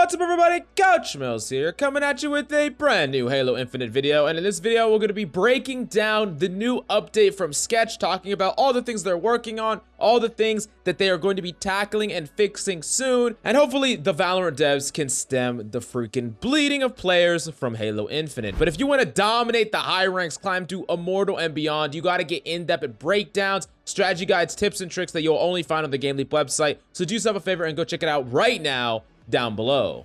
What's up everybody, Couch Mills here, coming at you with a brand new Halo Infinite video, and in this video we're going to be breaking down the new update from Sketch, talking about all the things they're working on, all the things that they are going to be tackling and fixing soon, and hopefully the Valorant devs can stem the freaking bleeding of players from Halo Infinite. But if you want to dominate the high ranks, climb to Immortal and beyond, you got to get in-depth breakdowns, strategy guides, tips, and tricks that you'll only find on the GameLeap website, so do yourself a favor and go check it out right now down below.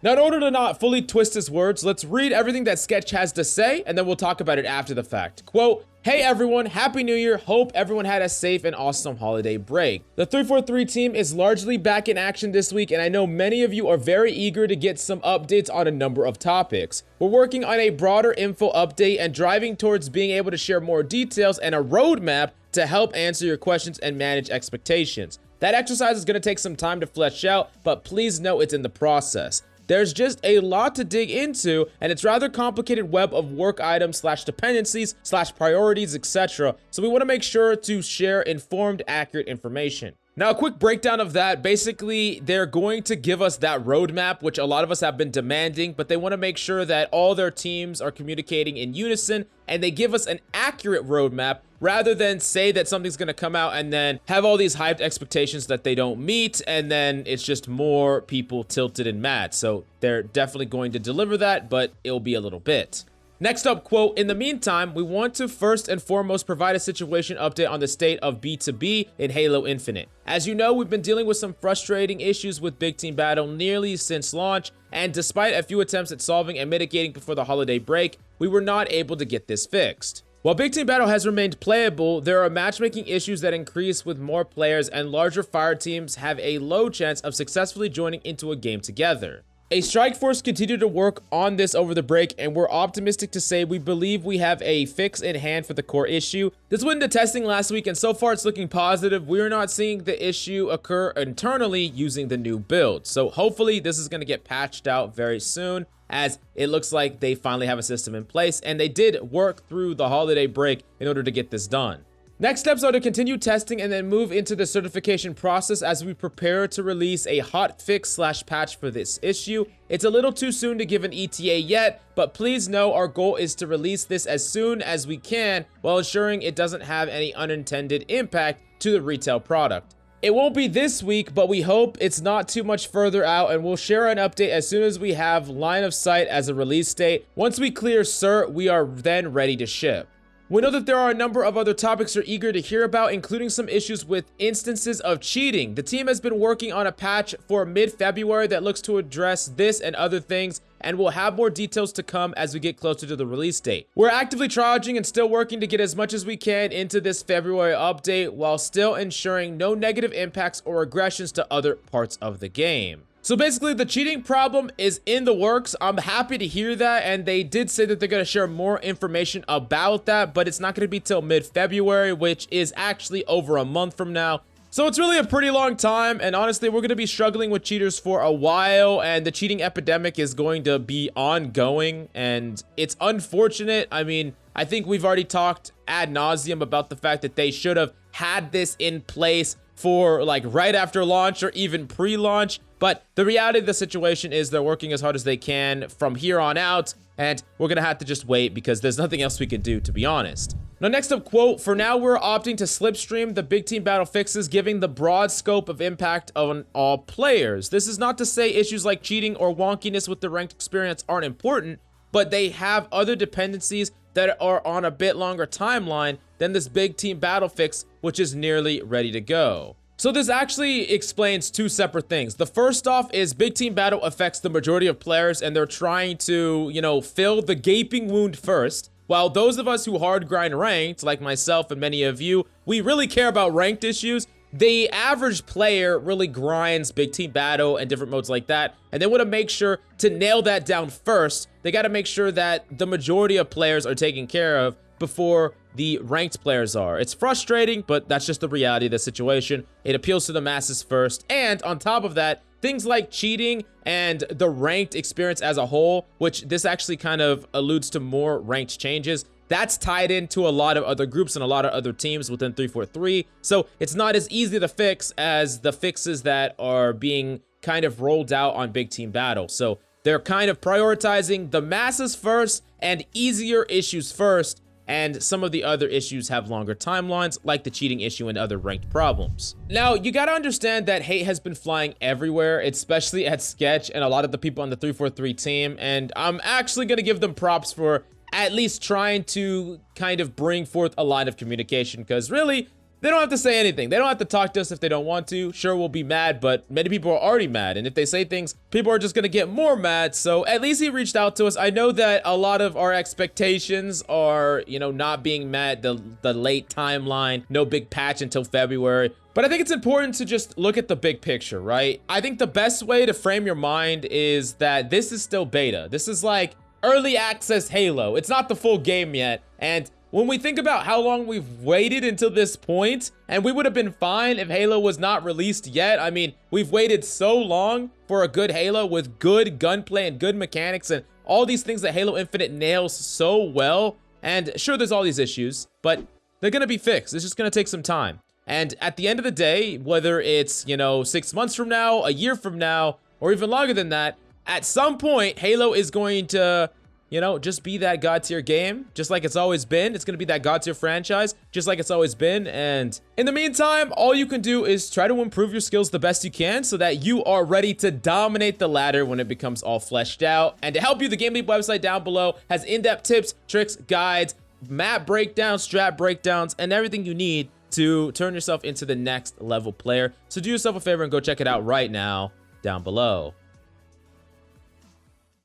Now, in order to not fully twist his words, let's read everything that Sketch has to say, and then we'll talk about it after the fact. Quote, "Hey everyone, Happy New Year. Hope everyone had a safe and awesome holiday break. The 343 team is largely back in action this week, and I know many of you are very eager to get some updates on a number of topics. We're working on a broader info update and driving towards being able to share more details and a roadmap to help answer your questions and manage expectations. That exercise is going to take some time to flesh out, but please know it's in the process. There's just a lot to dig into, and it's rather complicated web of work items / dependencies / priorities, etc. So we want to make sure to share informed, accurate information." Now, a quick breakdown of that. Basically, they're going to give us that roadmap, which a lot of us have been demanding, but they want to make sure that all their teams are communicating in unison, and they give us an accurate roadmap rather than say that something's going to come out and then have all these hyped expectations that they don't meet, and then it's just more people tilted and mad. So they're definitely going to deliver that, but it'll be a little bit. Next up, quote, "In the meantime, we want to first and foremost provide a situation update on the state of B2B in Halo Infinite. As you know, we've been dealing with some frustrating issues with Big Team Battle nearly since launch, and despite a few attempts at solving and mitigating before the holiday break, we were not able to get this fixed. While Big Team Battle has remained playable, there are matchmaking issues that increase with more players, and larger fire teams have a low chance of successfully joining into a game together. A strike force continued to work on this over the break, and we're optimistic to say we believe we have a fix in hand for the core issue. This went into testing last week, and so far it's looking positive. We're not seeing the issue occur internally using the new build. So hopefully this is going to get patched out very soon, as it looks like they finally have a system in place, and they did work through the holiday break in order to get this done. Next steps are to continue testing and then move into the certification process as we prepare to release a hot fix / patch for this issue. It's a little too soon to give an ETA yet, but please know our goal is to release this as soon as we can while ensuring it doesn't have any unintended impact to the retail product. It won't be this week, but we hope it's not too much further out, and we'll share an update as soon as we have line of sight as a release date. Once we clear cert, we are then ready to ship. We know that there are a number of other topics you're eager to hear about, including some issues with instances of cheating. The team has been working on a patch for mid-February that looks to address this and other things, and we'll have more details to come as we get closer to the release date. We're actively triaging and still working to get as much as we can into this February update while still ensuring no negative impacts or aggressions to other parts of the game. So basically, the cheating problem is in the works. I'm happy to hear that, and they did say that they're going to share more information about that, but it's not going to be till mid-February, which is actually over a month from now. So it's really a pretty long time, and honestly, we're going to be struggling with cheaters for a while, and the cheating epidemic is going to be ongoing, and it's unfortunate. I mean, I think we've already talked ad nauseum about the fact that they should have had this in place for like right after launch or even pre-launch. But the reality of the situation is they're working as hard as they can from here on out, and we're going to have to just wait because there's nothing else we can do, to be honest. Now, next up, quote, "For now, we're opting to slipstream the Big Team Battle fixes, giving the broad scope of impact on all players. This is not to say issues like cheating or wonkiness with the ranked experience aren't important, but they have other dependencies that are on a bit longer timeline than this Big Team Battle fix, which is nearly ready to go." So this actually explains two separate things. The first off is Big Team Battle affects the majority of players, and they're trying to, fill the gaping wound first. While those of us who hard grind ranked, like myself and many of you, we really care about ranked issues. The average player really grinds Big Team Battle and different modes like that, and they want to make sure to nail that down first. They got to make sure that the majority of players are taken care of before the ranked players are. It's frustrating, but that's just the reality of the situation. It appeals to the masses first, and on top of that, things like cheating and the ranked experience as a whole, which this actually kind of alludes to more ranked changes, that's tied into a lot of other groups and a lot of other teams within 343. So it's not as easy to fix as the fixes that are being kind of rolled out on Big Team Battle. So they're kind of prioritizing the masses first and easier issues first, and some of the other issues have longer timelines, like the cheating issue and other ranked problems. Now, you gotta understand that hate has been flying everywhere, especially at Sketch and a lot of the people on the 343 team, and I'm actually gonna give them props for at least trying to kind of bring forth a line of communication, because really, they don't have to say anything. They don't have to talk to us if they don't want to. Sure, we'll be mad, but many people are already mad. And if they say things, people are just going to get more mad. So at least he reached out to us. I know that a lot of our expectations are, you know, not being met, the late timeline, no big patch until February. But I think it's important to just look at the big picture, right? I think the best way to frame your mind is that this is still beta. This is like early access Halo. It's not the full game yet. And when we think about how long we've waited until this point, and we would have been fine if Halo was not released yet. I mean, we've waited so long for a good Halo with good gunplay and good mechanics and all these things that Halo Infinite nails so well. And sure, there's all these issues, but they're gonna be fixed. It's just gonna take some time. And at the end of the day, whether it's, you know, 6 months from now, a year from now, or even longer than that, at some point, Halo is going to, you know, just be that God tier game, just like it's always been. It's gonna be that God tier franchise, just like it's always been. And in the meantime, all you can do is try to improve your skills the best you can so that you are ready to dominate the ladder when it becomes all fleshed out. And to help you, the GameLeap website down below has in-depth tips, tricks, guides, map breakdowns, strat breakdowns, and everything you need to turn yourself into the next level player. So do yourself a favor and go check it out right now down below.